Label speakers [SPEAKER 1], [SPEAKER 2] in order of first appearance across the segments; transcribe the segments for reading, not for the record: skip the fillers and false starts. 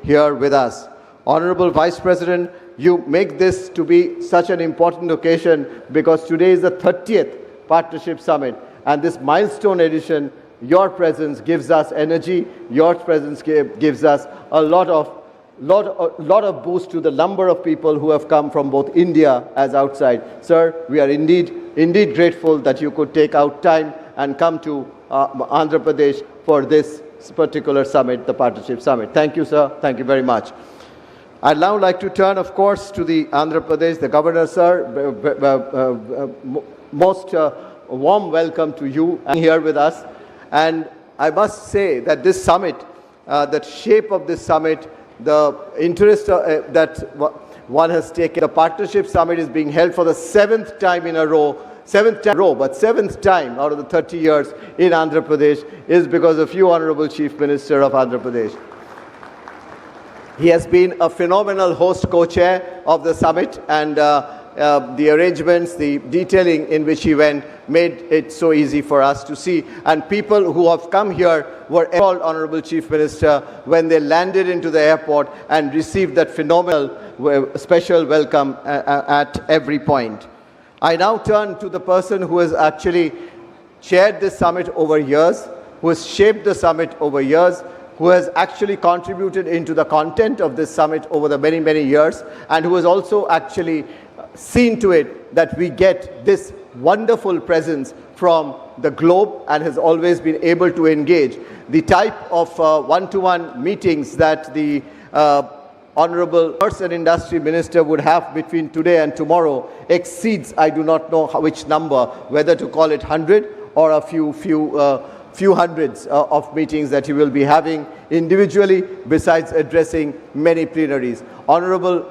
[SPEAKER 1] here with us. Honorable Vice President, you make this to be such an important occasion because today is the 30th Partnership Summit, and this milestone edition, your presence gives us energy, your presence gives us a lot of boost to the number of people who have come from both India as outside. Sir, we are indeed grateful that you could take out time and come to Andhra Pradesh for this particular summit, the Partnership Summit. Thank you, sir. Thank you very much. I'd now like to turn, of course, to the Andhra Pradesh, the Governor, sir. Most warm welcome to you here with us. And I must say that this summit, the shape of this summit, the interest that one has taken, the Partnership Summit is being held for the seventh time out of the 30 years in Andhra Pradesh is because of you, Honorable Chief Minister of Andhra Pradesh. He has been a phenomenal host co-chair of the summit, and the arrangements, the detailing in which he went made it so easy for us to see. And people who have come here were called Honorable Chief Minister when they landed into the airport and received that phenomenal special welcome at every point. I now turn to the person who has actually chaired this summit over years, who has shaped the summit over years, who has actually contributed into the content of this summit over the many, many years, and who has also actually seen to it that we get this wonderful presence from the globe and has always been able to engage. The type of one-to-one meetings that the Honorable Commerce and Industry Minister would have between today and tomorrow exceeds, I do not know which number, whether to call it 100 or a few hundreds of meetings that he will be having individually, besides addressing many plenaries. Honorable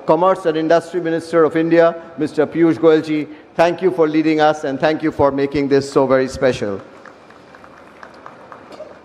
[SPEAKER 1] Commerce and Industry Minister of India, Mr. Piyush Goyal ji, thank you for leading us and thank you for making this so very special.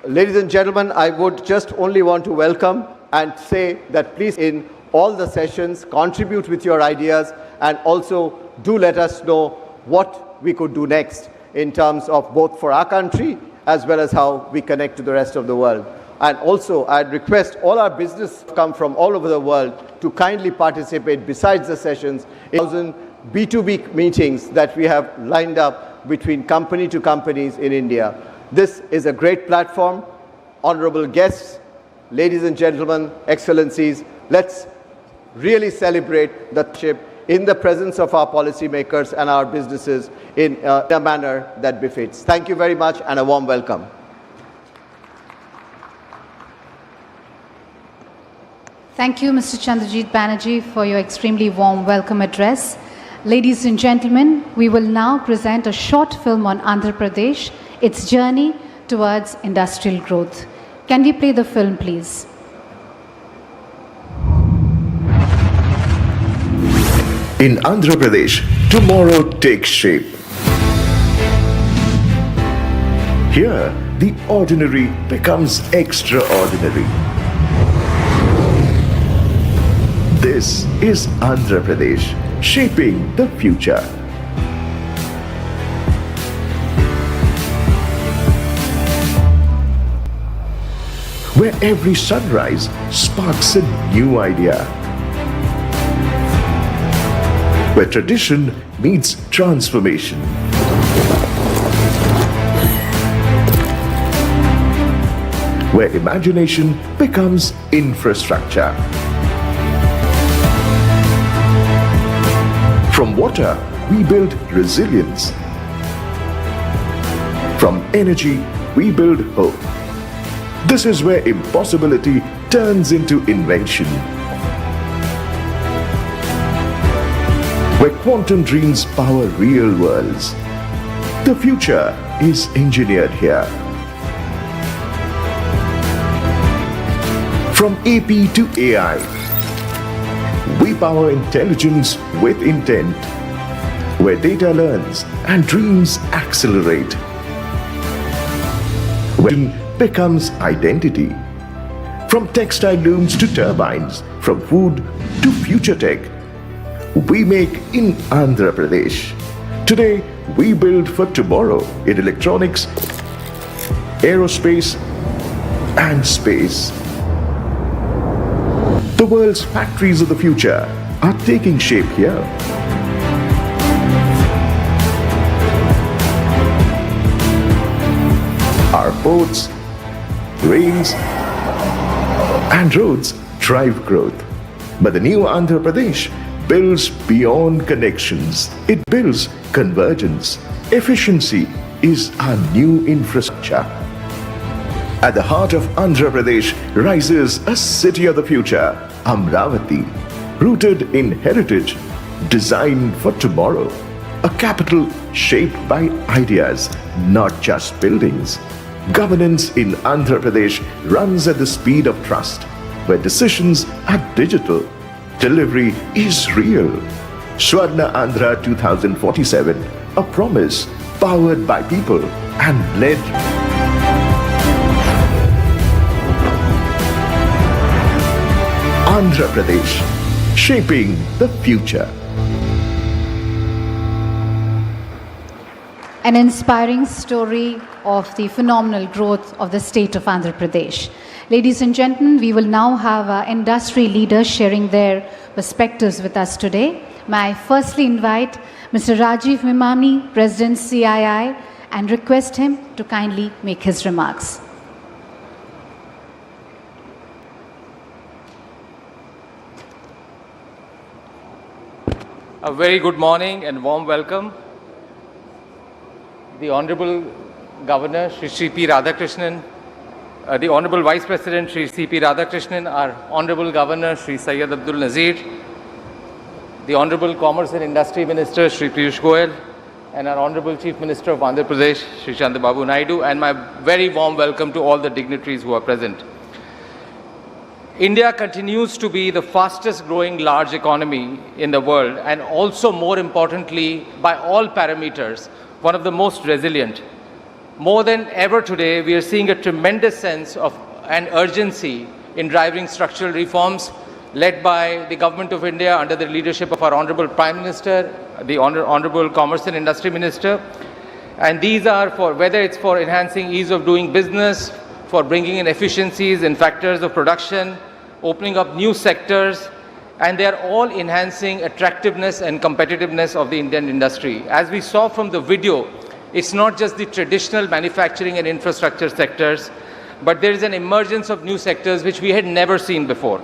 [SPEAKER 1] Ladies and gentlemen, I would just only want to welcome and say that please in all the sessions contribute with your ideas and also do let us know what we could do next in terms of both for our country as well as how we connect to the rest of the world. And also I'd request all our business come from all over the world to kindly participate besides the sessions in 1,000 B2B meetings that we have lined up between company to companies in India. This is a great platform. Honorable guests, ladies and gentlemen, excellencies, let's really celebrate the ship in the presence of our policymakers and our businesses in a manner that befits. Thank you very much and a warm welcome.
[SPEAKER 2] Thank you, Mr. Chandrajit Banerjee, for your extremely warm welcome address. Ladies and gentlemen, we will now present a short film on Andhra Pradesh, its journey towards industrial growth. Can we play the film, please?
[SPEAKER 3] In Andhra Pradesh, tomorrow takes shape. Here, the ordinary becomes extraordinary. This is Andhra Pradesh, shaping the future. Where every sunrise sparks a new idea. Where tradition meets transformation. Where imagination becomes infrastructure. From water, we build resilience. From energy, we build hope. This is where impossibility turns into invention. Where quantum dreams power real worlds. The future is engineered here. From AP to AI, we power intelligence with intent. Where data learns and dreams accelerate. Where becomes identity. From textile looms to turbines, from food to future tech, we make in Andhra Pradesh. Today, we build for tomorrow in electronics, aerospace, and space. The world's factories of the future are taking shape here. Our ports, rails, and roads drive growth. But the new Andhra Pradesh builds beyond connections. It builds convergence. Efficiency is our new infrastructure. At the heart of Andhra Pradesh rises a city of the future, Amravati, rooted in heritage, designed for tomorrow. A capital shaped by ideas, not just buildings. Governance in Andhra Pradesh runs at the speed of trust, where decisions are digital, delivery is real. Swarna Andhra 2047, a promise powered by people and led. Andhra Pradesh, shaping the future.
[SPEAKER 2] An inspiring story of the phenomenal growth of the state of Andhra Pradesh. Ladies and gentlemen, we will now have our industry leaders sharing their perspectives with us today. May I firstly invite Mr. Rajiv Mimami, President CII, and request him to kindly make his remarks.
[SPEAKER 4] A very good morning and warm welcome. The Honorable Governor, Shri C.P. Radhakrishnan, the Honorable Vice President, Shri C.P. Radhakrishnan, our Honorable Governor, Shri Syed Abdul Nazir, the Honorable Commerce and Industry Minister, Shri Piyush Goyal, and our Honorable Chief Minister of Andhra Pradesh, Shri Chandrababu Naidu, and my very warm welcome to all the dignitaries who are present. India continues to be the fastest growing large economy in the world, and also more importantly, by all parameters, one of the most resilient. More than ever today, we are seeing a tremendous sense of an urgency in driving structural reforms led by the Government of India under the leadership of our Honorable Prime Minister, the Honorable Commerce and Industry Minister. And these are for, whether it's for enhancing ease of doing business, for bringing in efficiencies in factors of production, opening up new sectors, and they are all enhancing attractiveness and competitiveness of the Indian industry. As we saw from the video, it's not just the traditional manufacturing and infrastructure sectors, but there is an emergence of new sectors which we had never seen before.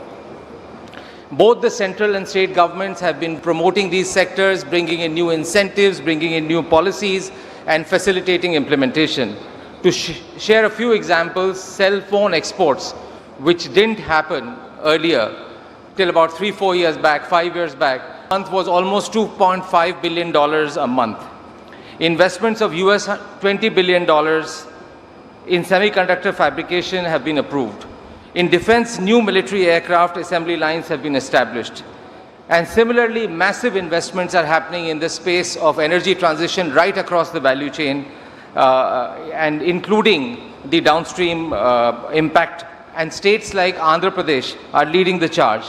[SPEAKER 4] Both the central and state governments have been promoting these sectors, bringing in new incentives, bringing in new policies, and facilitating implementation. To share a few examples, cell phone exports, which didn't happen earlier, till about 3-4 years back, 5 years back, month was almost $2.5 billion a month. Investments of US $20 billion in semiconductor fabrication have been approved. In defense, new military aircraft assembly lines have been established. And similarly, massive investments are happening in the space of energy transition right across the value chain, and including the downstream impact. And states like Andhra Pradesh are leading the charge.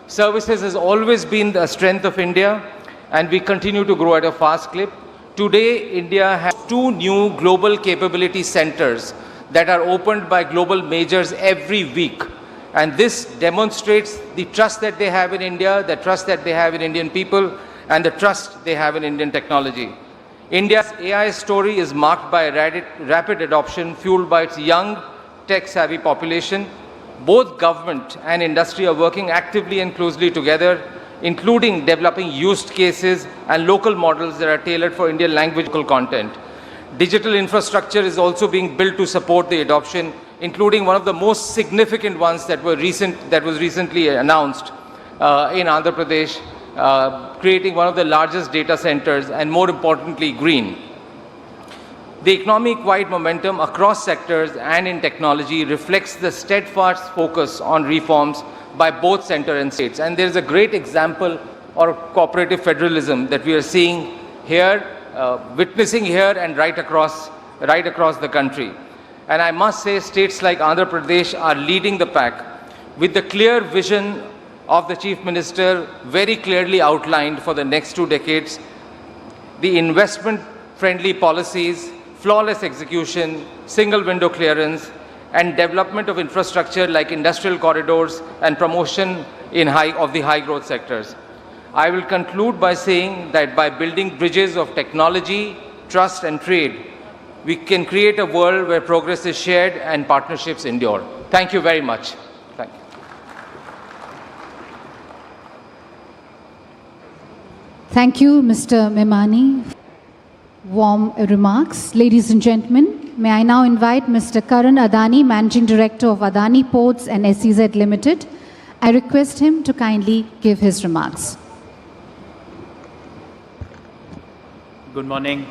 [SPEAKER 4] Services has always been the strength of India, and we continue to grow at a fast clip. Today, India has 2 new global capability centers that are opened by global majors every week. And this demonstrates the trust that they have in India, the trust that they have in Indian people, and the trust they have in Indian technology. India's AI story is marked by a rapid adoption fueled by its young, tech-savvy population. Both government and industry are working actively and closely together, including developing use cases and local models that are tailored for Indian language content. Digital infrastructure is also being built to support the adoption, including one of the most significant ones that was recently announced in Andhra Pradesh, creating one of the largest data centers, and more importantly, green. The economic-wide momentum across sectors and in technology reflects the steadfast focus on reforms by both center and states. And there is a great example of cooperative federalism that we are seeing here, witnessing here and right across the country. And I must say, states like Andhra Pradesh are leading the pack with the clear vision of the Chief Minister very clearly outlined for the next 2 decades. The investment-friendly policies, flawless execution, single window clearance, and development of infrastructure like industrial corridors and promotion of the high growth sectors. I will conclude by saying that by building bridges of technology, trust and trade, we can create a world where progress is shared and partnerships endure. Thank you very much. Thank you.
[SPEAKER 2] Thank you, Mr. Memani. Warm remarks. Ladies and gentlemen, may I now invite Mr. Karan Adani, Managing Director of Adani Ports and SEZ Limited. I request him to kindly give his remarks.
[SPEAKER 5] Good morning.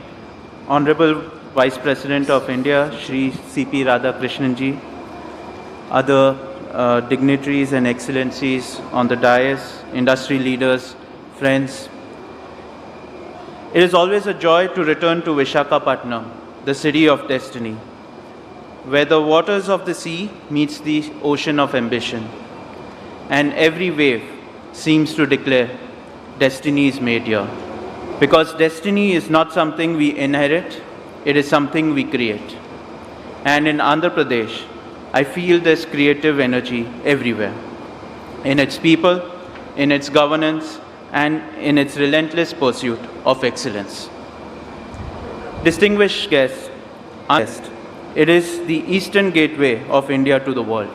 [SPEAKER 5] Honorable Vice President of India, Shri C.P. Radhakrishnan ji, other dignitaries and excellencies on the dais, industry leaders, friends. It is always a joy to return to Visakhapatnam, the city of destiny, where the waters of the sea meets the ocean of ambition, and every wave seems to declare destiny is made here. Because destiny is not something we inherit, it is something we create. And in Andhra Pradesh, I feel this creative energy everywhere, in its people, in its governance, and in its relentless pursuit of excellence. Distinguished guests, it is the eastern gateway of India to the world.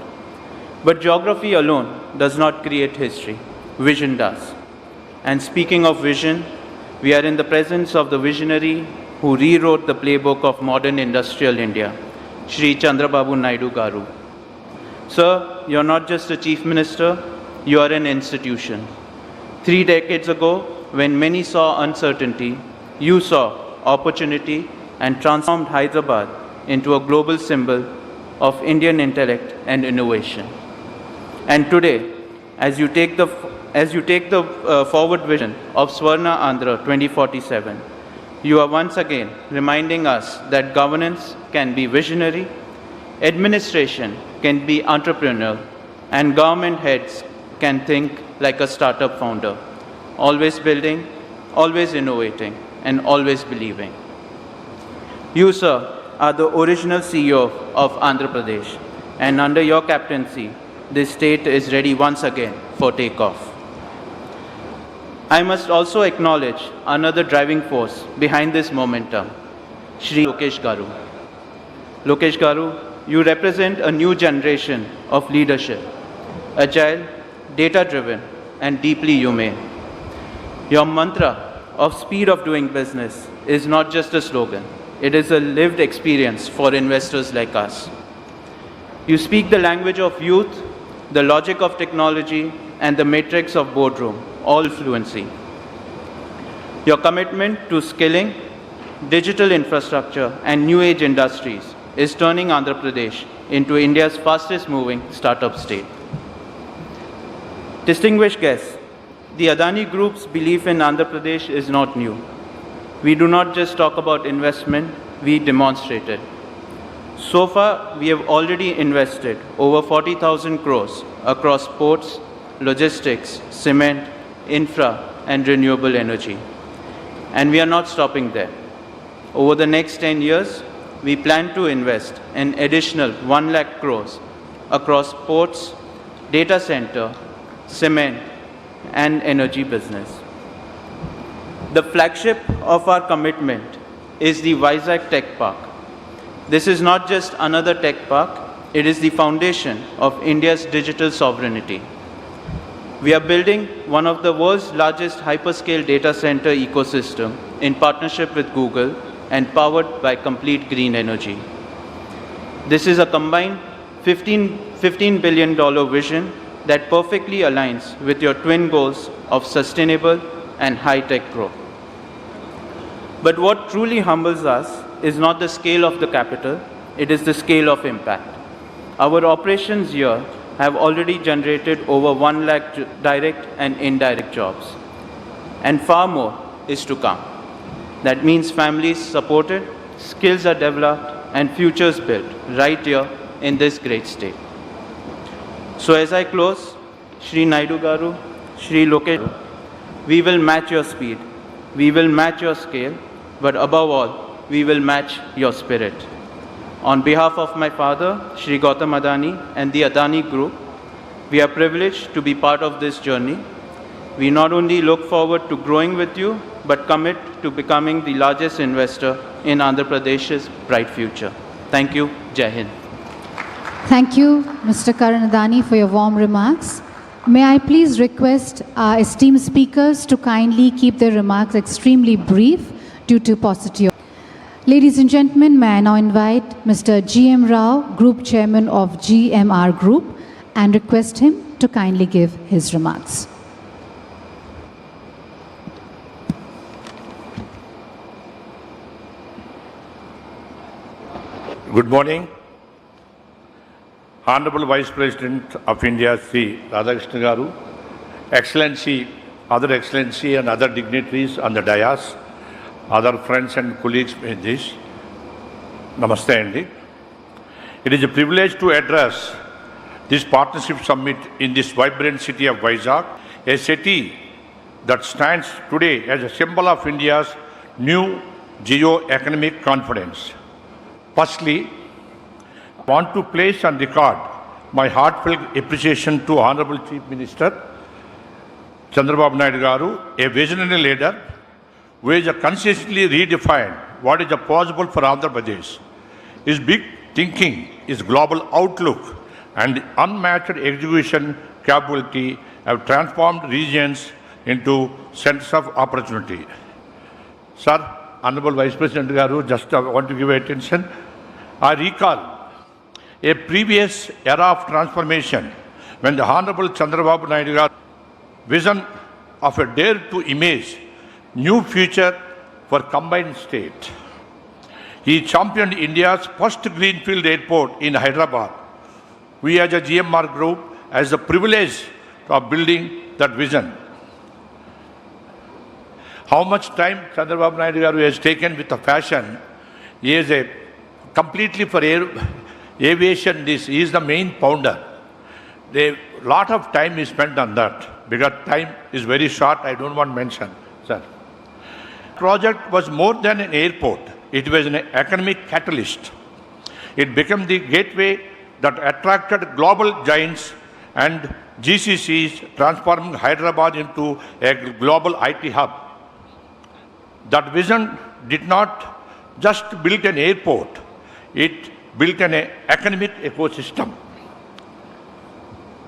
[SPEAKER 5] But geography alone does not create history, vision does. And speaking of vision, we are in the presence of the visionary who rewrote the playbook of modern industrial India, Shri Chandrababu Naidu Garu. Sir, you're not just a chief minister, you are an institution. 3 decades ago, when many saw uncertainty, you saw opportunity and transformed Hyderabad into a global symbol of Indian intellect and innovation. And today, as you take the forward vision of Swarna Andhra 2047, you are once again reminding us that governance can be visionary, administration can be entrepreneurial, and government heads can think like a startup founder, always building, always innovating, and always believing. You, sir, are the original CEO of Andhra Pradesh, and under your captaincy, this state is ready once again for takeoff. I must also acknowledge another driving force behind this momentum, Shri Lokesh Garu. Lokesh Garu, you represent a new generation of leadership, agile, data-driven, and deeply humane. Your mantra of speed of doing business is not just a slogan, it is a lived experience for investors like us. You speak the language of youth, the logic of technology, and the matrix of boardroom, all fluency. Your commitment to skilling, digital infrastructure, and new age industries is turning Andhra Pradesh into India's fastest moving startup state. Distinguished guests, the Adani Group's belief in Andhra Pradesh is not new. We do not just talk about investment, we demonstrate it. So far, we have already invested over 40,000 crores across ports, logistics, cement, infra, and renewable energy. And we are not stopping there. Over the next 10 years, we plan to invest an additional 1 lakh crores across ports, data center, cement, and energy business. The flagship of our commitment is the Vizag Tech Park. This is not just another tech park, it is the foundation of India's digital sovereignty. We are building one of the world's largest hyperscale data center ecosystem in partnership with Google and powered by complete green energy. This is a combined $15 billion vision that perfectly aligns with your twin goals of sustainable and high-tech growth. But what truly humbles us is not the scale of the capital, it is the scale of impact. Our operations here have already generated over 1 lakh direct and indirect jobs. And far more is to come. That means families supported, skills are developed, and futures built right here in this great state. So as I close, Shri Naidu Garu, Shri Lokesh, we will match your speed, we will match your scale, but above all, we will match your spirit. On behalf of my father, Shri Gautam Adani, and the Adani Group, we are privileged to be part of this journey. We not only look forward to growing with you, but commit to becoming the largest investor in Andhra Pradesh's bright future. Thank you. Jai Hind.
[SPEAKER 2] Thank you, Mr. Karan Adani, for your warm remarks. May I please request our esteemed speakers to kindly keep their remarks extremely brief due to paucity. Ladies and gentlemen, may I now invite Mr. G.M. Rao, Group Chairman of GMR Group, and request him to kindly give his remarks.
[SPEAKER 6] Good morning. Honorable Vice President of India, Sri Radhakrishnan Garu, Excellency, Other Excellency and other dignitaries on the dais, other friends and colleagues in this, Namaste Andi. It is a privilege to address this partnership summit in this vibrant city of Vizag, a city that stands today as a symbol of India's new geo-economic confidence. Firstly, I want to place on record my heartfelt appreciation to Honorable Chief Minister Chandrababu Naidu Garu, a visionary leader who has consistently redefined what is possible for Andhra Pradesh. His big thinking, his global outlook, and unmatched execution capability have transformed regions into centers of opportunity. Sir, Honorable Vice President Garu, just want to give attention. I recall a previous era of transformation when the Honorable Chandrababu Naidu Garu vision of a dare to image new future for combined state. He championed India's first greenfield airport in Hyderabad. We as a GMR Group has the privilege of building that vision. How much time Chandrababu Naidu Garu has taken with the fashion, he is a completely for aviation, he is the main founder. A lot of time is spent on that because time is very short, I don't want to mention, sir. Project was more than an airport, it was an economic catalyst. It became the gateway that attracted global giants and GCCs, transforming Hyderabad into a global IT hub. That vision did not just build an airport, it built an economic ecosystem.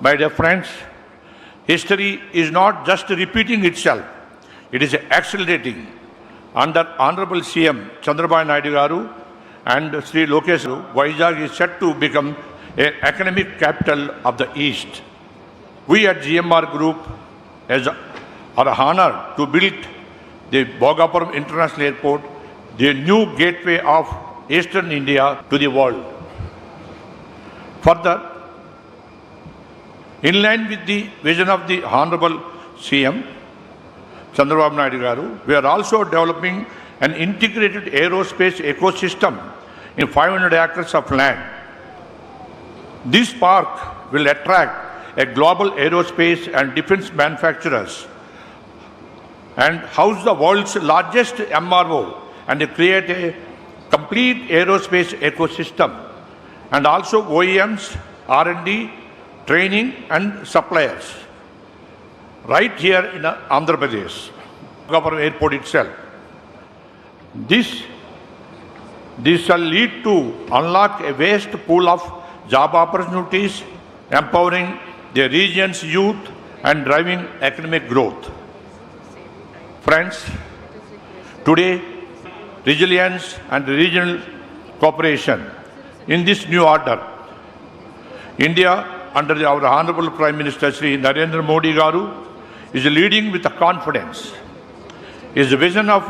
[SPEAKER 6] My dear friends, history is not just repeating itself, it is accelerating. Under Honorable CM Chandrababu Naidu Garu and Sri Lokesh Garu, Vizag is set to become an economic capital of the East. We at GMR Group are honored to build the Bhogapuram International Airport, the new gateway of Eastern India to the world. Further, in line with the vision of the Honorable CM Chandrababu Naidu Garu, we are also developing an integrated aerospace ecosystem in 500 acres of land. This park will attract a global aerospace and defense manufacturers and house the world's largest MRO and create a complete aerospace ecosystem, and also OEMs, R&D, training and suppliers right here in Andhra Pradesh, Bhogapuram Airport itself. This shall lead to unlock a vast pool of job opportunities, empowering the region's youth and driving economic growth. Friends, today, resilience and regional cooperation in this new order. India, under our Honorable Prime Minister Sri Narendra Modi Garu, is leading with confidence. His vision of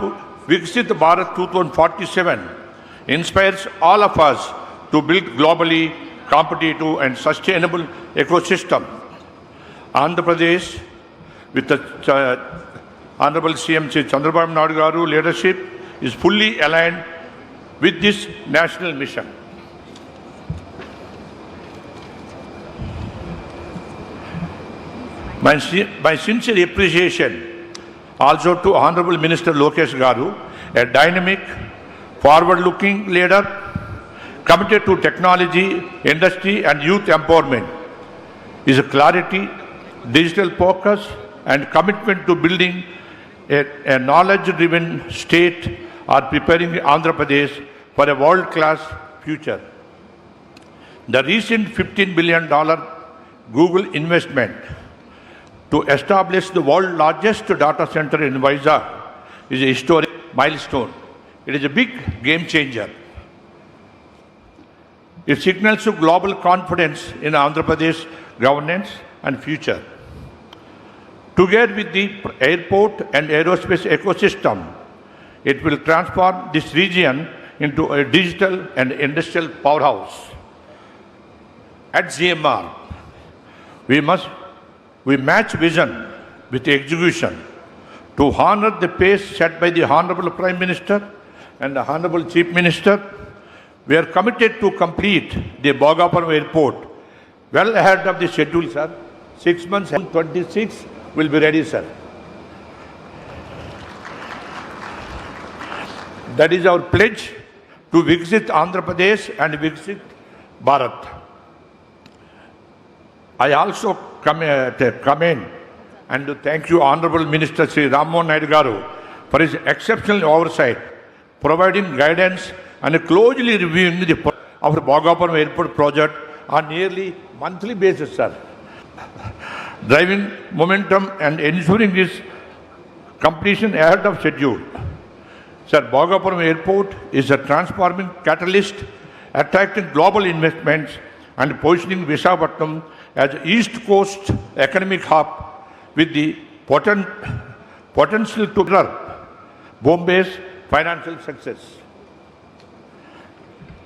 [SPEAKER 6] Viksit Bharat 2047 inspires all of us to build globally competitive and sustainable ecosystem. Andhra Pradesh, with the Honorable CM Chandrababu Naidu Garu leadership, is fully aligned with this national mission. My sincere appreciation also to Honorable Minister Lokesh Garu, a dynamic, forward-looking leader, committed to technology, industry and youth empowerment. His clarity, digital focus and commitment to building a knowledge-driven state are preparing Andhra Pradesh for a world-class future. The recent $15 billion Google investment to establish the world's largest data center in Vizag is a historic milestone. It is a big game changer. It signals global confidence in Andhra Pradesh governance and future. Together with the airport and aerospace ecosystem, it will transform this region into a digital and industrial powerhouse. At GMR, we match vision with execution to honor the pace set by the Honorable Prime Minister and the Honorable Chief Minister. We are committed to complete the Bhogapuram Airport well ahead of the schedule, sir. 6 months, 26 will be ready, sir. That is our pledge to visit Andhra Pradesh and visit Bharat. I also come in and to thank you, Honorable Minister Sri Rammohan Naidu Garu, for his exceptional oversight, providing guidance and closely reviewing our Bhogapuram Airport project on nearly monthly basis, sir. Driving momentum and ensuring its completion ahead of schedule. Sir, Bhogapuram Airport is a transforming catalyst, attracting global investments and positioning Visakhapatnam as East Coast economic hub with the potential to serve Bombay's financial success.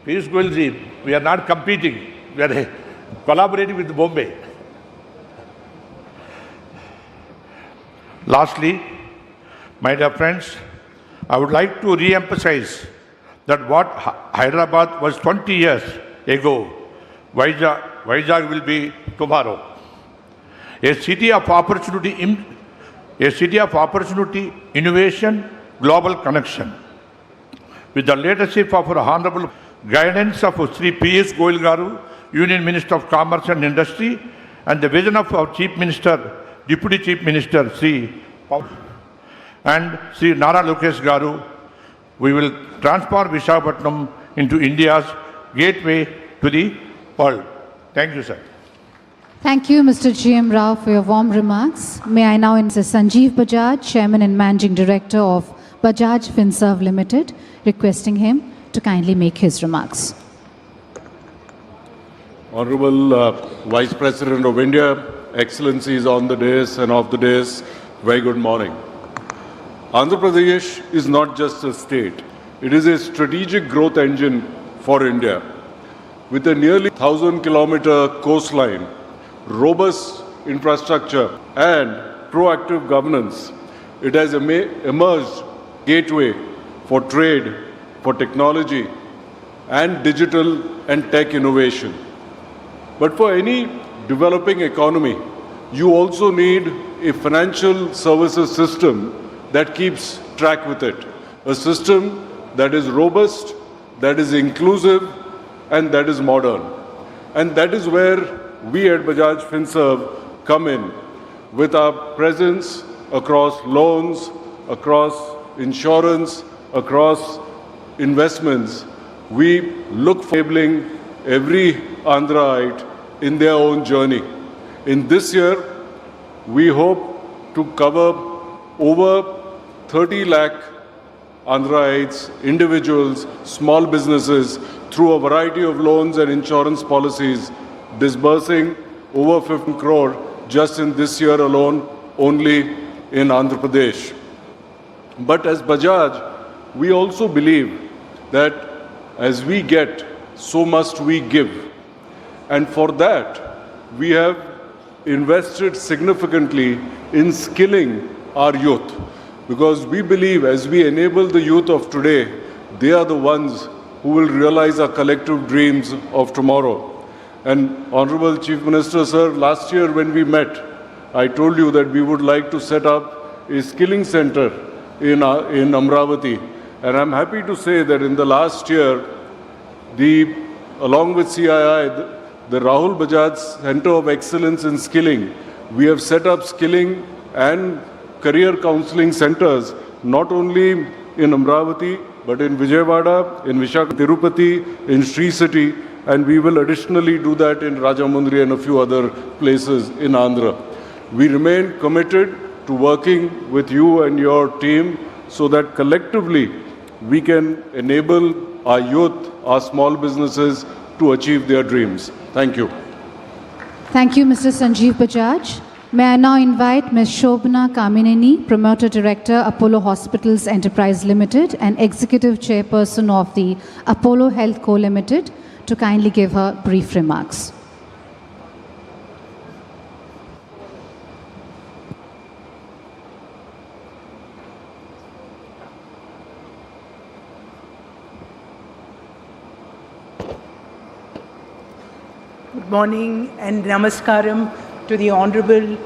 [SPEAKER 6] Piyush Goyal ji, we are not competing, we are collaborating with Bombay. Lastly, my dear friends, I would like to re-emphasize that what Hyderabad was 20 years ago, Vizag will be tomorrow. A city of opportunity, innovation, global connection. With the leadership of our honorable guidance of Sri Piyush Goyal Garu, Union Minister of Commerce and Industry, and the vision of our Chief Minister, Deputy Chief Minister Sri and Sri Nara Lokesh Garu, we will transform Visakhapatnam into India's gateway to the world. Thank you, sir.
[SPEAKER 2] Thank you, Mr. G.M. Rao, for your warm remarks. May I now invite Sanjeev Bajaj, Chairman and Managing Director of Bajaj Finserv Limited, requesting him to kindly make his remarks.
[SPEAKER 7] Honorable Vice President of India, Excellencies on the dais and off the dais, very good morning. Andhra Pradesh is not just a state, it is a strategic growth engine for India. With a nearly 1,000-kilometer coastline, robust infrastructure and proactive governance, it has emerged gateway for trade, for technology and digital and tech innovation. But for any developing economy, you also need a financial services system that keeps track with it. A system that is robust, that is inclusive, and that is modern. And that is where we at Bajaj Finserv come in with our presence across loans, across insurance, across investments. We look for enabling every Andhraite in their own journey. In this year, we hope to cover over 30 lakh Andhraites, individuals, small businesses through a variety of loans and insurance policies, disbursing over 15 crore just in this year alone, only in Andhra Pradesh. But as Bajaj, we also believe that as we get, so must we give. And for that, we have invested significantly in skilling our youth. Because we believe as we enable the youth of today, they are the ones who will realize our collective dreams of tomorrow. And Honorable Chief Minister, sir, last year when we met, I told you that we would like to set up a skilling center in Amravati. And I'm happy to say that in the last year, the along with CII, the Rahul Bajaj Center of Excellence in Skilling, we have set up skilling and career counseling centers, not only in Amravati, but in Vijayawada, in Visakhapatnam, Tirupati, in Sri City, and we will additionally do that in Rajamundry and a few other places in Andhra. We remain committed to working with you and your team so that collectively we can enable our youth, our small businesses to achieve their dreams. Thank you.
[SPEAKER 2] Thank you, Mr. Sanjeev Bajaj. May I now invite Ms. Shobhana Kamineni, Promoter Director, Apollo Hospitals Enterprise Limited and Executive Chairperson of the Apollo Health Co. Limited, to kindly give her brief remarks.
[SPEAKER 8] Good morning and namaskaram to the Honorable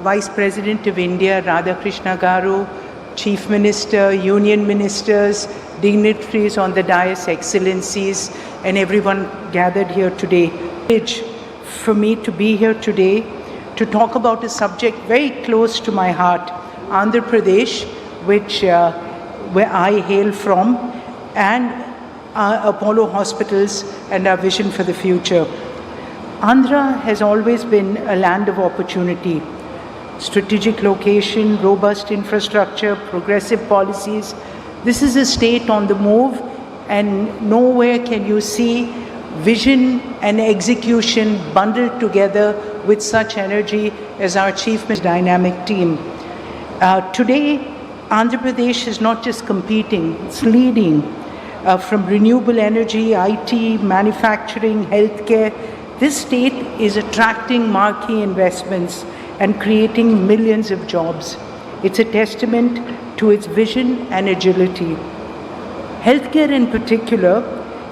[SPEAKER 8] Vice President of India, Radhakrishna Garu, Chief Minister, Union Ministers, dignitaries on the dais, Excellencies, and everyone gathered here today. For me to be here today to talk about a subject very close to my heart, Andhra Pradesh, where I hail from, and Apollo Hospitals and our vision for the future. Andhra has always been a land of opportunity. Strategic location, robust infrastructure, progressive policies. This is a state on the move, and nowhere can you see vision and execution bundled together with such energy as our Chief Minister's dynamic team. Today, Andhra Pradesh is not just competing, it's leading. From renewable energy, IT, manufacturing, healthcare, this state is attracting marquee investments and creating millions of jobs. It's a testament to its vision and agility. Healthcare in particular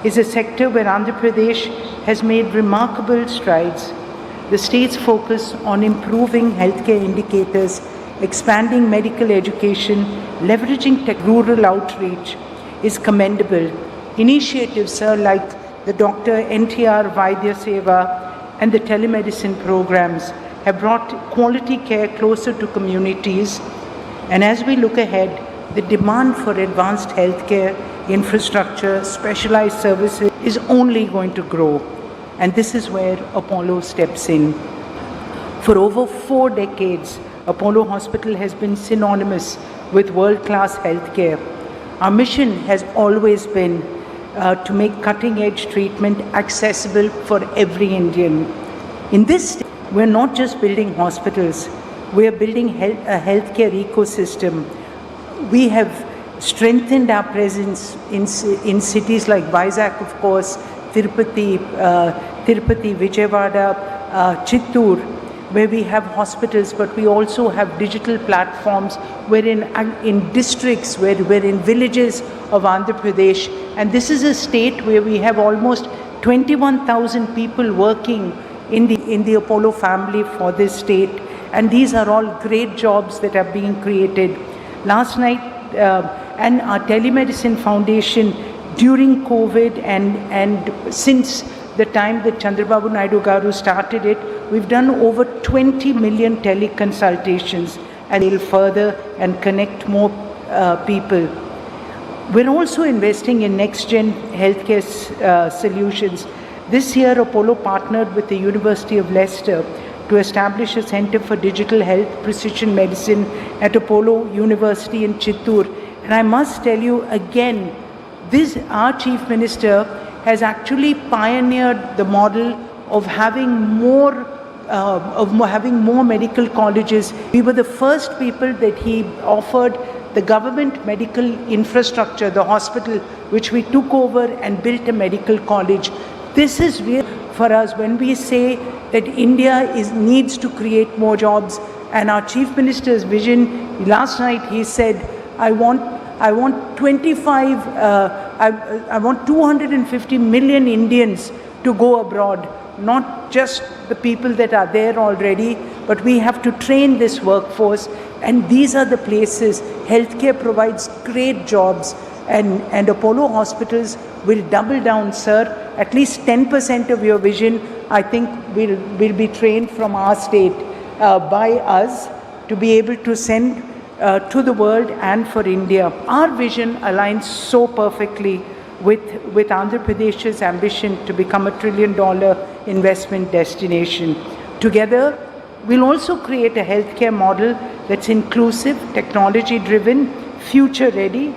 [SPEAKER 8] is a sector where Andhra Pradesh has made remarkable strides. The state's focus on improving healthcare indicators, expanding medical education, leveraging rural outreach is commendable. Initiatives, sir, like the Dr. NTR Vaidya Seva and the telemedicine programs have brought quality care closer to communities. And as we look ahead, the demand for advanced healthcare infrastructure, specialized services is only going to grow. And this is where Apollo steps in. For over 4 decades, Apollo Hospital has been synonymous with world-class healthcare. Our mission has always been to make cutting-edge treatment accessible for every Indian. In this, we're not just building hospitals, we're building a healthcare ecosystem. We have strengthened our presence in cities like Vizag, of course, Tirupati, Vijayawada, Chittoor, where we have hospitals, but we also have digital platforms. We're in districts, we're in villages of Andhra Pradesh, and this is a state where we have almost 21,000 people working in the Apollo family for this state, and these are all great jobs that are being created. Last night, and our telemedicine foundation during COVID and since the time that Chandrababu Naidu Garu started it, we've done over 20 million teleconsultations, and we'll further and connect more people. We're also investing in next-gen healthcare solutions. This year, Apollo partnered with the University of Leicester to establish a Center for Digital Health Precision Medicine at Apollo University in Chittoor. And I must tell you again, our Chief Minister has actually pioneered the model of having more medical colleges. We were the first people that he offered the government medical infrastructure, the hospital, which we took over and built a medical college. This is real for us when we say that India needs to create more jobs. And our Chief Minister's vision, last night he said, I want 250 million Indians to go abroad, not just the people that are there already, but we have to train this workforce, and these are the places. Healthcare provides great jobs. and Apollo hospitals will double down, sir. At least 10% of your vision, I think, will be trained from our state by us to be able to send to the world and for India. Our vision aligns so perfectly with Andhra Pradesh's ambition to become $1 trillion investment destination. Together, we'll also create a healthcare model that's inclusive, technology-driven, future-ready,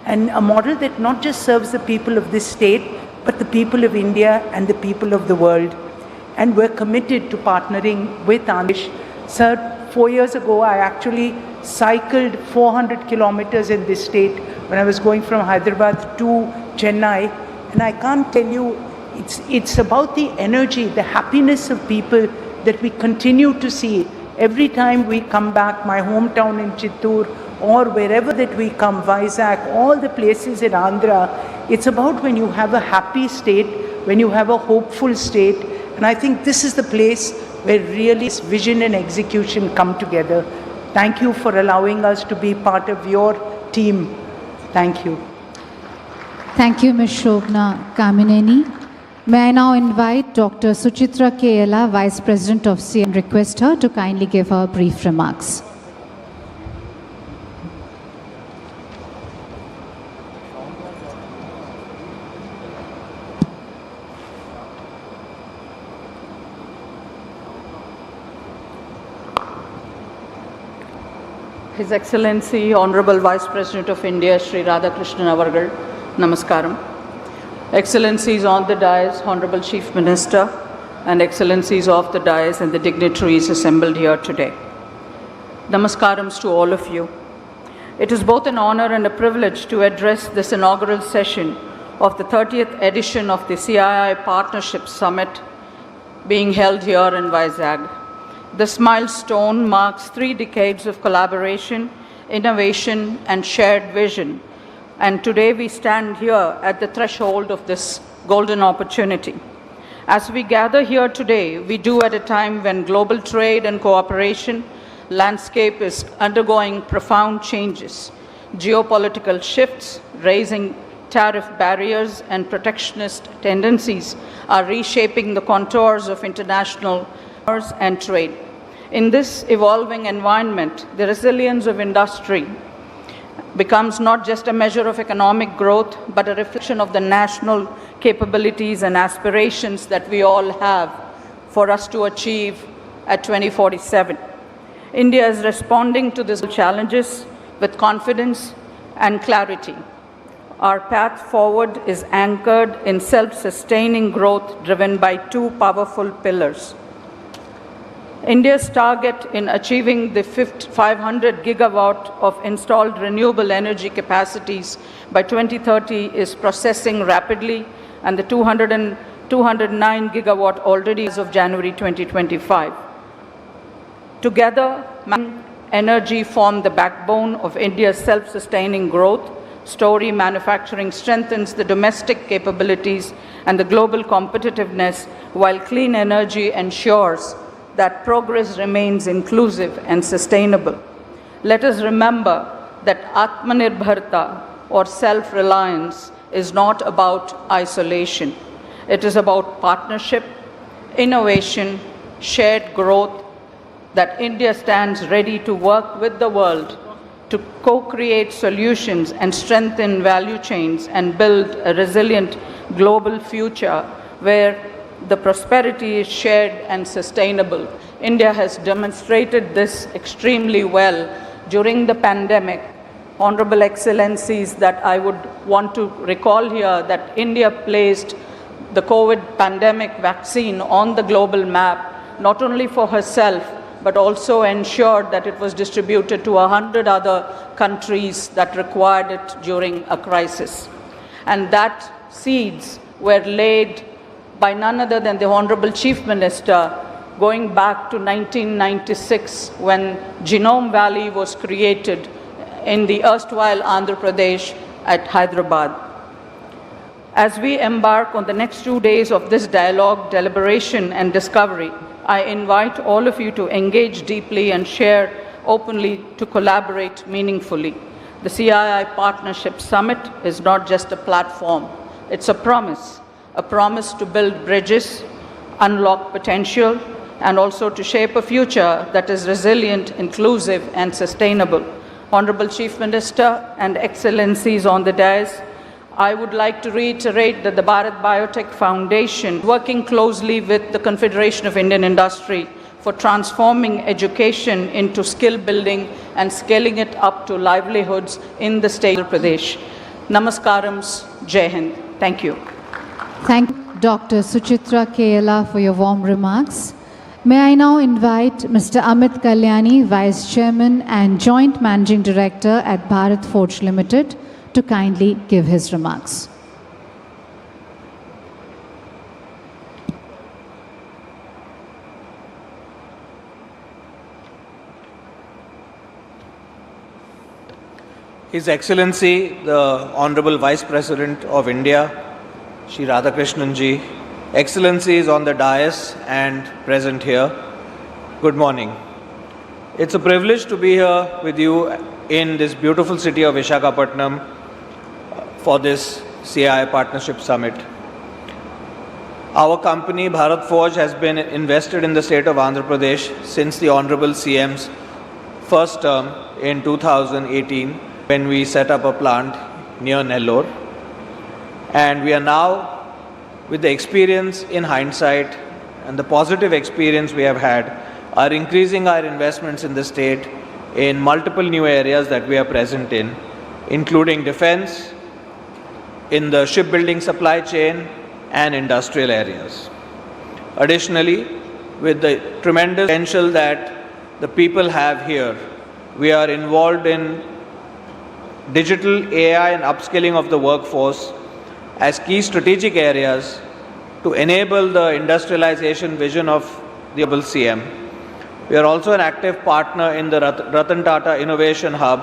[SPEAKER 8] and a model that not just serves the people of this state, but the people of India and the people of the world. And we're committed to partnering with Andhra Pradesh. Sir, 4 years ago, I actually cycled 400 kilometers in this state when I was going from Hyderabad to Chennai, and I can't tell you, it's about the energy, the happiness of people that we continue to see every time we come back, my hometown in Chittoor, or wherever that we come, Vizag, all the places in Andhra. It's about when you have a happy state, when you have a hopeful state, and I think this is the place where really vision and execution come together. Thank you for allowing us to be part of your team. Thank you.
[SPEAKER 2] Thank you, Ms. Shobna Kamineni. May I now invite Dr. Suchitra Kela, Vice President of CII, and request her to kindly give her brief remarks.
[SPEAKER 9] His Excellency, Honorable Vice President of India, Sri Radhakrishnan Avargal, Namaskaram. Excellencies on the dais, Honorable Chief Minister, and Excellencies off the dais and the dignitaries assembled here today. Namaskarams to all of you. It is both an honor and a privilege to address this inaugural session of the 30th edition of the CII Partnership Summit being held here in Vizag. This milestone marks 3 decades of collaboration, innovation, and shared vision. And today we stand here at the threshold of this golden opportunity. As we gather here today, we do at a time when global trade and cooperation landscape is undergoing profound changes. Geopolitical shifts, raising tariff barriers, and protectionist tendencies are reshaping the contours of international commerce and trade. In this evolving environment, the resilience of industry becomes not just a measure of economic growth, but a reflection of the national capabilities and aspirations that we all have for us to achieve at 2047. India is responding to these challenges with confidence and clarity. Our path forward is anchored in self-sustaining growth driven by 2 powerful pillars. India's target in achieving the 500 gigawatt of installed renewable energy capacities by 2030 is processing rapidly, and the 209 gigawatt already as of January 2025. Together, energy form the backbone of India's self-sustaining growth story. Manufacturing strengthens the domestic capabilities and the global competitiveness, while clean energy ensures that progress remains inclusive and sustainable. Let us remember that Atmanirbharta, or self-reliance, is not about isolation. It is about partnership, innovation, shared growth, that India stands ready to work with the world to co-create solutions and strengthen value chains and build a resilient global future where the prosperity is shared and sustainable. India has demonstrated this extremely well during the pandemic. Honorable Excellencies, that I would want to recall here that India placed the COVID pandemic vaccine on the global map, not only for herself, but also ensured that it was distributed to 100 other countries that required it during a crisis. And that seeds were laid by none other than the Honorable Chief Minister, going back to 1996 when Genome Valley was created in the erstwhile Andhra Pradesh at Hyderabad. As we embark on the next 2 days of this dialogue, deliberation, and discovery, I invite all of you to engage deeply and share openly, to collaborate meaningfully. The CII Partnership Summit is not just a platform, it's a promise to build bridges, unlock potential, and also to shape a future that is resilient, inclusive, and sustainable. Honorable Chief Minister and Excellencies on the dais, I would like to reiterate that the Bharat Biotech Foundation, working closely with the Confederation of Indian Industry for transforming education into skill building and scaling it up to livelihoods in the state of Pradesh. Namaskarams, Jai Hind. Thank you.
[SPEAKER 2] Thank Dr. Suchitra Kela for your warm remarks. May I now invite Mr. Amit Kalyani, Vice Chairman and Joint Managing Director at Bharat Forge Limited, to kindly give his remarks.
[SPEAKER 5] His Excellency, the Honorable Vice President of India, Shri Radhakrishnan Ji, Excellencies on the dais and present here, good morning. It's a privilege to be here with you in this beautiful city of Visakhapatnam for this CII Partnership Summit. Our company, Bharat Forge, has been invested in the state of Andhra Pradesh since the Honorable CM's first term in 2018, when we set up a plant near Nellore. And we are now, with the experience in hindsight and the positive experience we have had, are increasing our investments in the state in multiple new areas that we are present in, including defense, in the shipbuilding supply chain, and industrial areas. Additionally, with the tremendous potential that the people have here, we are involved in digital AI and upskilling of the workforce as key strategic areas to enable the industrialization vision of the Honorable CM. We are also an active partner in the Ratan Tata Innovation Hub,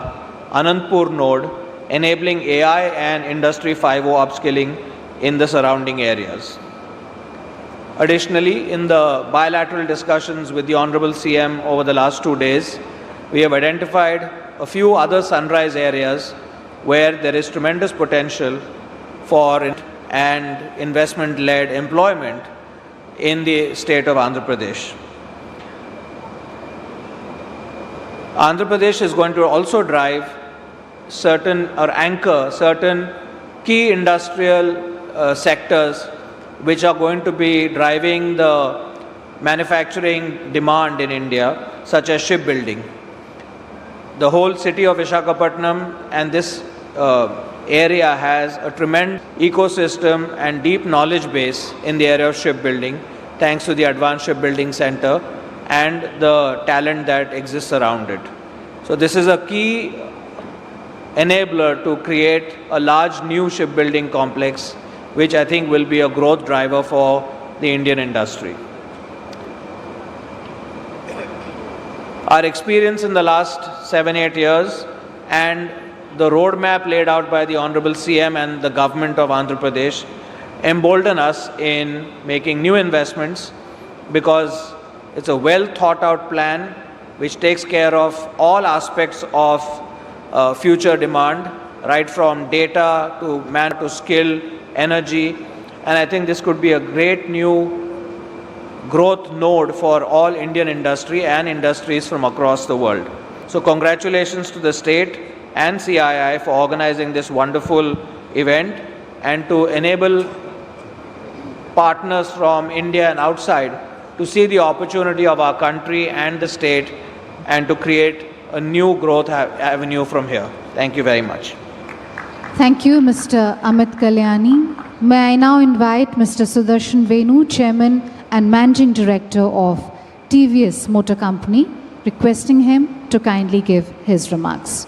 [SPEAKER 5] Anandpur node, enabling AI and Industry 5.0 upskilling in the surrounding areas. Additionally, in the bilateral discussions with the Honorable CM over the last 2 days, we have identified a few other sunrise areas where there is tremendous potential for and investment-led employment in the state of Andhra Pradesh. Andhra Pradesh is going to also drive certain or anchor certain key industrial sectors which are going to be driving the manufacturing demand in India, such as shipbuilding. The whole city of Visakhapatnam and this area has a tremendous ecosystem and deep knowledge base in the area of shipbuilding, thanks to the Advanced Shipbuilding Center and the talent that exists around it. So this is a key enabler to create a large new shipbuilding complex, which I think will be a growth driver for the Indian industry. Our experience in the last 7-8 years and the roadmap laid out by the Honorable CM and the government of Andhra Pradesh embolden us in making new investments, because it's a well thought out plan which takes care of all aspects of future demand, right from data to man to skill, energy, and I think this could be a great new growth node for all Indian industry and industries from across the world. So congratulations to the state and CII for organizing this wonderful event and to enable partners from India and outside to see the opportunity of our country and the state and to create a new growth avenue from here. Thank you very much.
[SPEAKER 2] Thank you, Mr. Amit Kalyani. May I now invite Mr. Sudarshan Venu, Chairman and Managing Director of TVS Motor Company, requesting him to kindly give his remarks.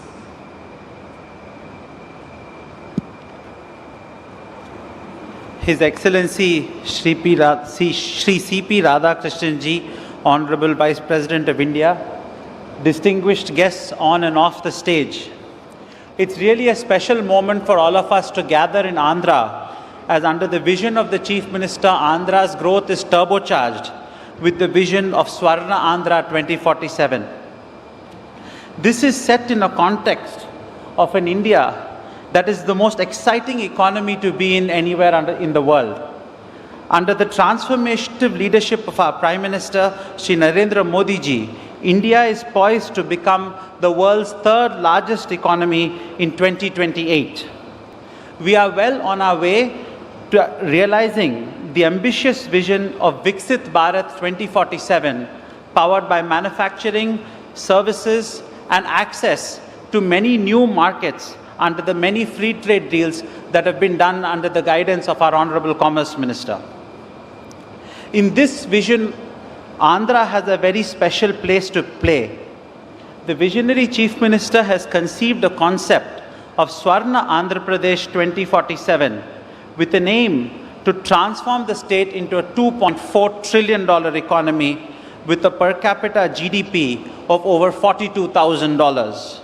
[SPEAKER 10] His Excellency Shri C.P. Radhakrishnan Ji, Honorable Vice President of India, distinguished guests on and off the stage. It's really a special moment for all of us to gather in Andhra, as under the vision of the Chief Minister, Andhra's growth is turbocharged with the vision of Swarna Andhra 2047. This is set in a context of an India that is the most exciting economy to be in anywhere in the world. Under the transformative leadership of our Prime Minister, Shri Narendra Modi ji, India is poised to become the world's third largest economy in 2028. We are well on our way to realizing the ambitious vision of Viksit Bharat 2047, powered by manufacturing, services, and access to many new markets under the many free trade deals that have been done under the guidance of our Honorable Commerce Minister. In this vision, Andhra has a very special place to play. The visionary Chief Minister has conceived a concept of Swarna Andhra Pradesh 2047 with an aim to transform the state into a $2.4 trillion economy with a per capita GDP of over $42,000.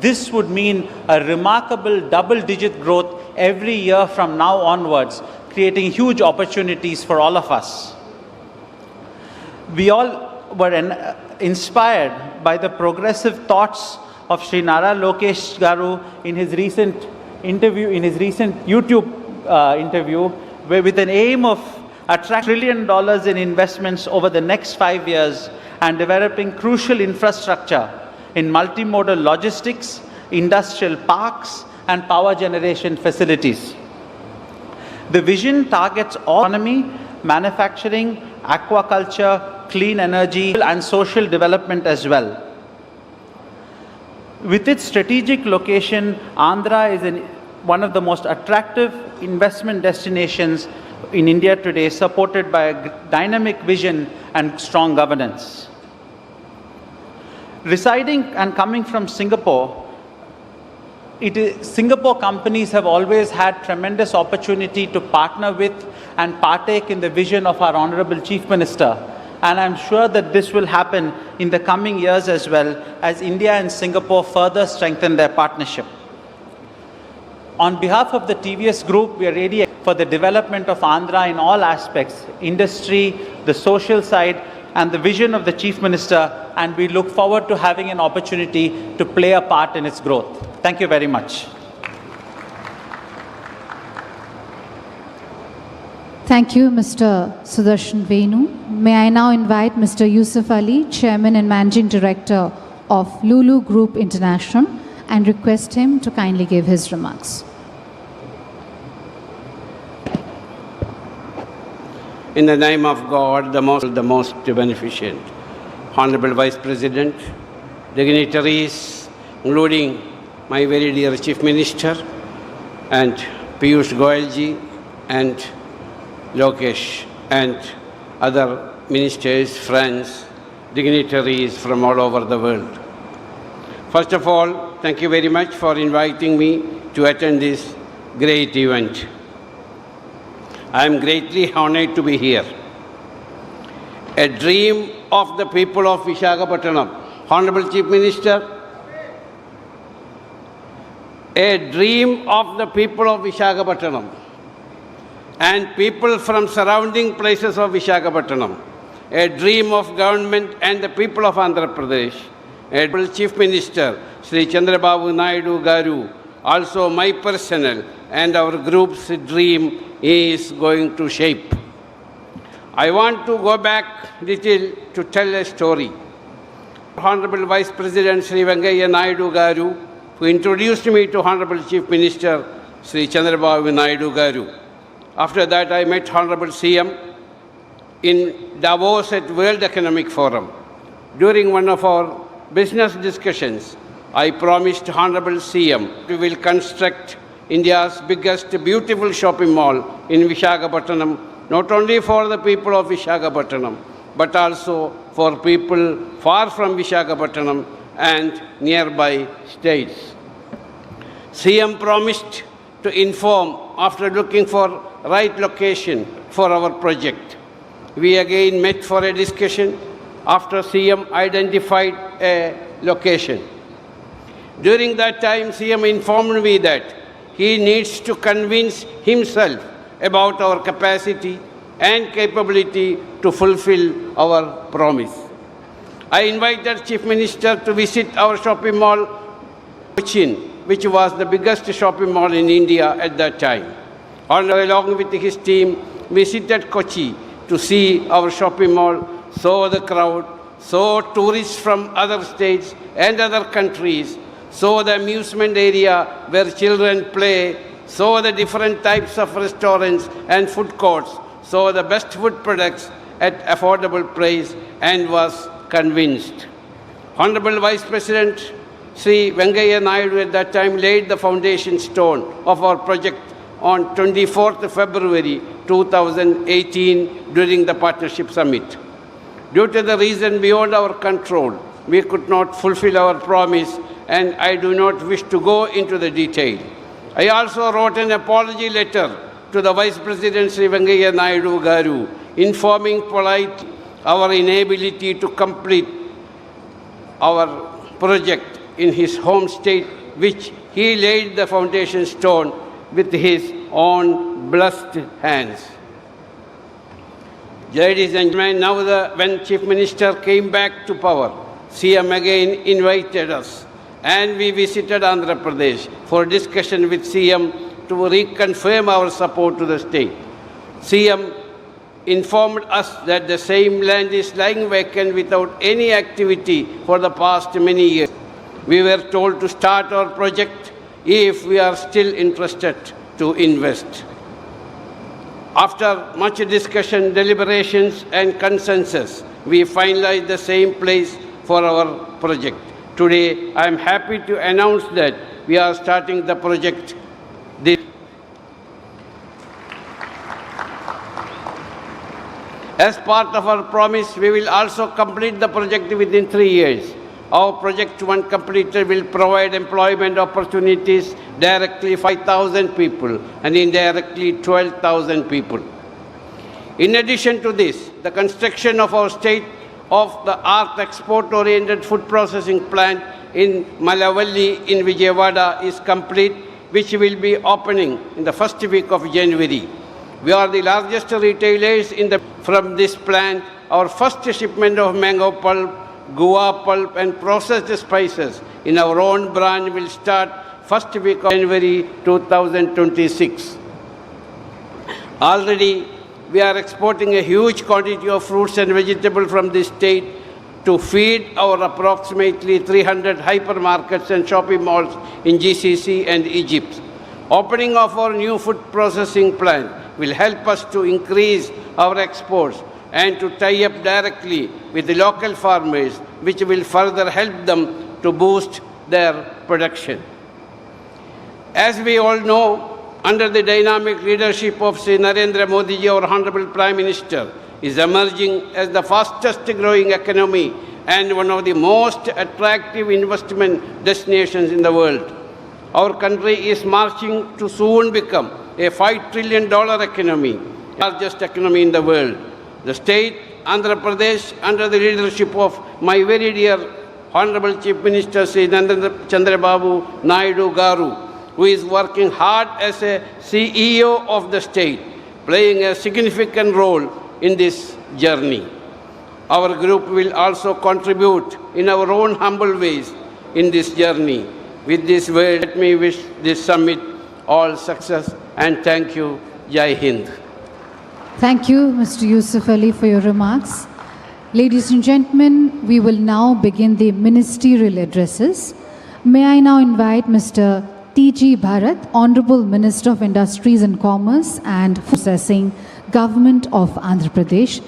[SPEAKER 10] This would mean a remarkable double-digit growth every year from now onwards, creating huge opportunities for all of us. We all were inspired by the progressive thoughts of Sri Nara Lokesh Garu in his recent YouTube interview, where with an aim of attracting $1 trillion in investments over the next 5 years and developing crucial infrastructure in multimodal logistics, industrial parks, and power generation facilities. The vision targets economy, manufacturing, aquaculture, clean energy, and social development as well. With its strategic location, Andhra is one of the most attractive investment destinations in India today, supported by a dynamic vision and strong governance. Residing and coming from Singapore, Singapore companies have always had tremendous opportunity to partner with and partake in the vision of our Honorable Chief Minister. And I'm sure that this will happen in the coming years as well, as India and Singapore further strengthen their partnership. On behalf of the TVS Group, we are ready for the development of Andhra in all aspects, industry, the social side, and the vision of the Chief Minister, and we look forward to having an opportunity to play a part in its growth. Thank you very much.
[SPEAKER 2] Thank you, Mr. Sudarshan Venu. May I now invite Mr. Yusuf Ali, Chairman and Managing Director of Lulu Group International, and request him to kindly give his remarks.
[SPEAKER 11] In the name of God, the most beneficent, Honorable Vice President, dignitaries, including my very dear Chief Minister, and Piyush Goyal ji, and Lokesh, and other ministers, friends, dignitaries from all over the world. First of all, thank you very much for inviting me to attend this great event. I am greatly honored to be here. A dream of the people of Visakhapatnam. Honorable Chief Minister, a dream of the people of Visakhapatnam and people from surrounding places of Visakhapatnam. A dream of government and the people of Andhra Pradesh. Honorable Chief Minister, Sri Chandrababu Naidu Garu, also my personal and our group's dream is going to shape. I want to go back little to tell a story. Honorable Vice President Sri Venkaiah Naidu Garu, who introduced me to Honorable Chief Minister Sri Chandrababu Naidu Garu. After that, I met Honorable CM in Davos at World Economic Forum. During one of our business discussions, I promised Honorable CM we will construct India's biggest beautiful shopping mall in Visakhapatnam, not only for the people of Visakhapatnam, but also for people far from Visakhapatnam and nearby states. CM promised to inform after looking for right location for our project. We again met for a discussion after CM identified a location. During that time, CM informed me that he needs to convince himself about our capacity and capability to fulfill our promise. I invited Chief Minister to visit our shopping mall, Cochin, which was the biggest shopping mall in India at that time. Along with his team, visited Kochi to see our shopping mall, saw the crowd, saw tourists from other states and other countries, saw the amusement area where children play, saw the different types of restaurants and food courts, saw the best food products at affordable price, and was convinced. Honorable Vice President Sri Venkaiah Naidu at that time laid the foundation stone of our project on 24th February 2018 during the Partnership Summit. Due to the reason beyond our control, we could not fulfill our promise, and I do not wish to go into the detail. I also wrote an apology letter to the Vice President Sri Venkaiah Naidu Garu, informing politely our inability to complete our project in his home state, which he laid the foundation stone with his own blessed hands. Ladies and gentlemen, now when Chief Minister came back to power, CM again invited us, and we visited Andhra Pradesh for discussion with CM to reconfirm our support to the state. CM informed us that the same land is lying vacant without any activity for the past many years. We were told to start our project if we are still interested to invest. After much discussion, deliberations, and consensus, we finalized the same place for our project. Today, I am happy to announce that we are starting the project this. As part of our promise, we will also complete the project within 3 years. Our project, when completed, will provide employment opportunities directly 5,000 people and indirectly 12,000 people. In addition to this, the construction of our state-of-the-art export-oriented food processing plant in Malavalli in Vijayawada is complete, which will be opening in the first week of January. We are the largest retailers from this plant. Our first shipment of mango pulp, guava pulp, and processed spices in our own brand will start first week of January 2026. Already, we are exporting a huge quantity of fruits and vegetables from this state to feed our approximately 300 hypermarkets and shopping malls in GCC and Egypt. Opening of our new food processing plant will help us to increase our exports and to tie up directly with the local farmers, which will further help them to boost their production. As we all know, under the dynamic leadership of Sri Narendra Modi ji, our Honorable Prime Minister, is emerging as the fastest growing economy and one of the most attractive investment destinations in the world. Our country is marching to soon become a $5 trillion economy, largest economy in the world. The state, Andhra Pradesh, under the leadership of my very dear Honorable Chief Minister Sri Chandrababu Naidu Garu, who is working hard as a CEO of the state, playing a significant role in this journey. Our group will also contribute in our own humble ways in this journey. With this word, let me wish this summit all success and thank you. Jai Hind.
[SPEAKER 2] Thank you, Mr. Yusuf Ali, for your remarks. Ladies and gentlemen, we will now begin the ministerial addresses. May I now invite Mr. T.G. Bharat, Honorable Minister of Industries and Commerce and Processing, Government of Andhra Pradesh,